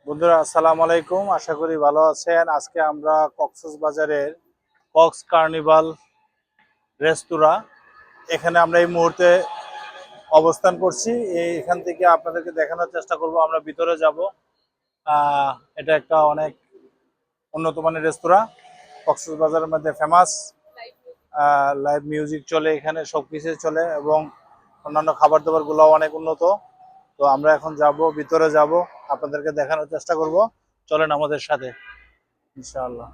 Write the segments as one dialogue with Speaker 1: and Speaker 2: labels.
Speaker 1: বন্ধুরা আসসালামু আলাইকুম, আশা করি ভালো আছেন। আজকে আমরা কক্সবাজারের কক্স কার্নিভাল রেস্তোরাঁ এখানে আমরা এই মুহূর্তে অবস্থান করছি। এখান থেকে আপনাদেরকে দেখানোর চেষ্টা করব। আমরা ভিতরে যাব। এটা একটা অনেক উন্নত মানের রেস্তোরাঁ, কক্সবাজারের মধ্যে ফেমাস। লাইভ মিউজিক চলে এখানে, সব কিছু চলে এবং অন্যান্য খাবার দাবারগুলো অনেক উন্নত। তো আমরা এখন যাব, ভিতরে যাব, আপনাদেরকে দেখানোর চেষ্টা করব। চলেন আমাদের সাথে ইনশাআল্লাহ।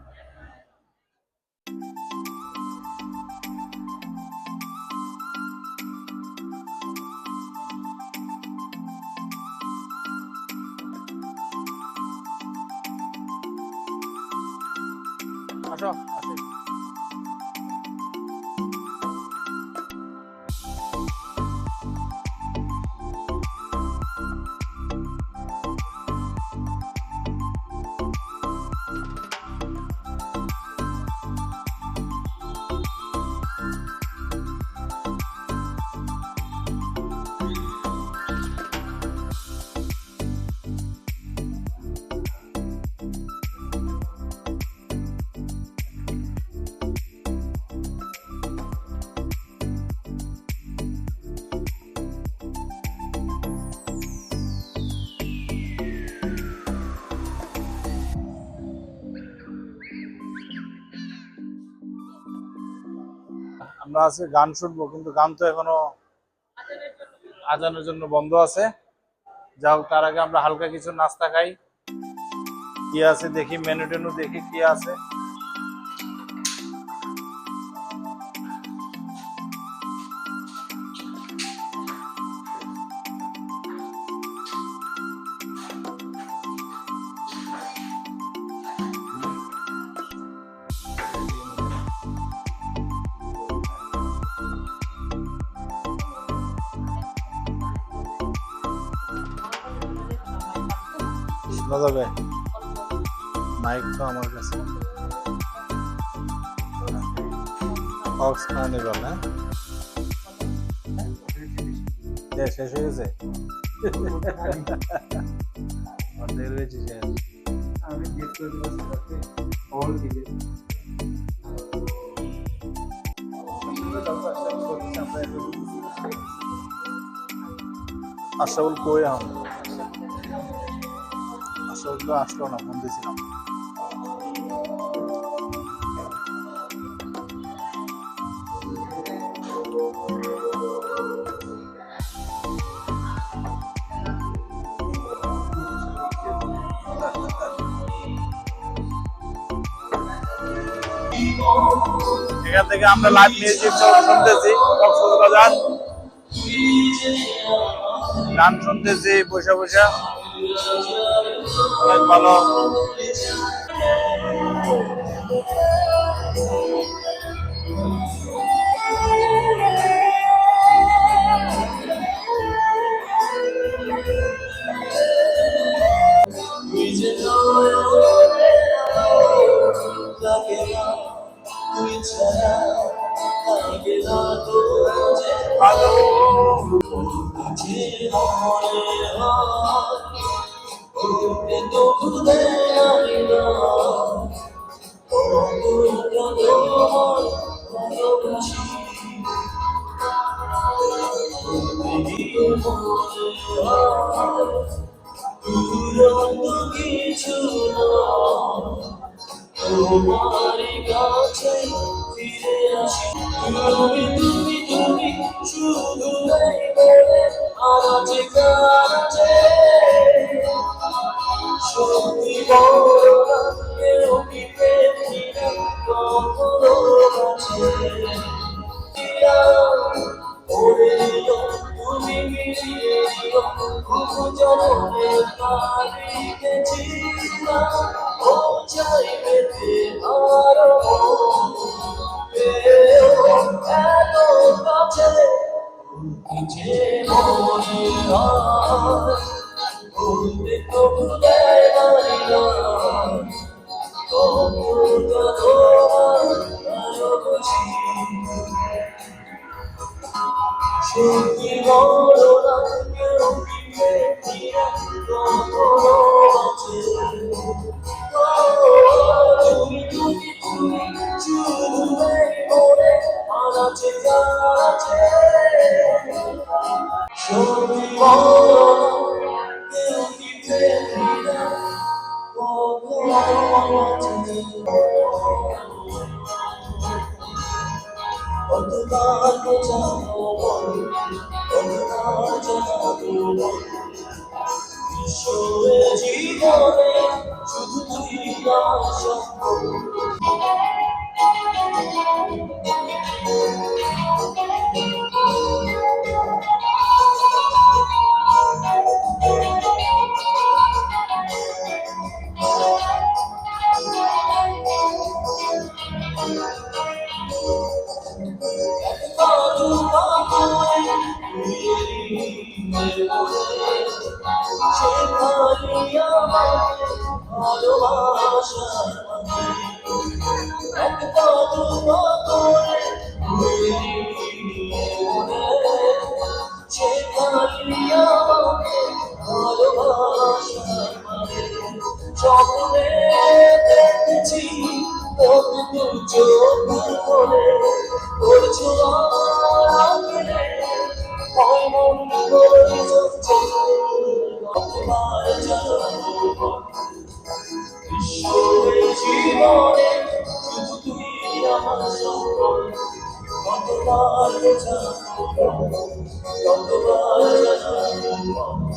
Speaker 1: আসো আসো। আমরা আজকে গান শুনবো, কিন্তু গান তো এখনো আজানের জন্য বন্ধ আছে। যাও, তার আগে আমরা হালকা কিছু নাস্তা খাই। কি আছে দেখি, মেনু টেনু দেখি কি আছে। শোনা যাবে? মাইক তো আমার কাছে। কক্স কার্নিভাল, হ্যাঁ শেষ হয়ে গেছে। অর্ধেক রয়েছে শেষ। আমি গেট করে বসে অল দিলে আশরাফুল কই এখন? আশরাফুল তো আসলো না, ফোন দিয়েছিলাম। এখান থেকে আমরা লাইভ মিউজিক শুনতেছি, কক্সবাজার গান শুনতেছি বসে বসে, অনেক ভালো। কিছু তোমার কাছে ফিরে আসি, তুমি তুমি তুমি শুধু আজে কাছে সত্যি বড় কেউ কি পেয়ে কখনো আছে তুমি মিলিয়ে দিও খুব জনের তারিখেছি না ও চাই পেতে আরো এত কাছে যে মনে হয় ভুলতে তো ভুলে পারি না কতটা তোমার বুঝি সত্যি বড় না কেউ কি পেয়ে কখনো আছে
Speaker 2: জীবনে শুধু তুই আমার স্বপ্ন। স্বপ্নে দেখেছি কত চোখ করে করছো আগে হয় মন করে যাচ্ছে তোমার জানো ঈশ্বরের জীবনে শুধু তুই আমার সম্বল কতবার জানো কতবার জানো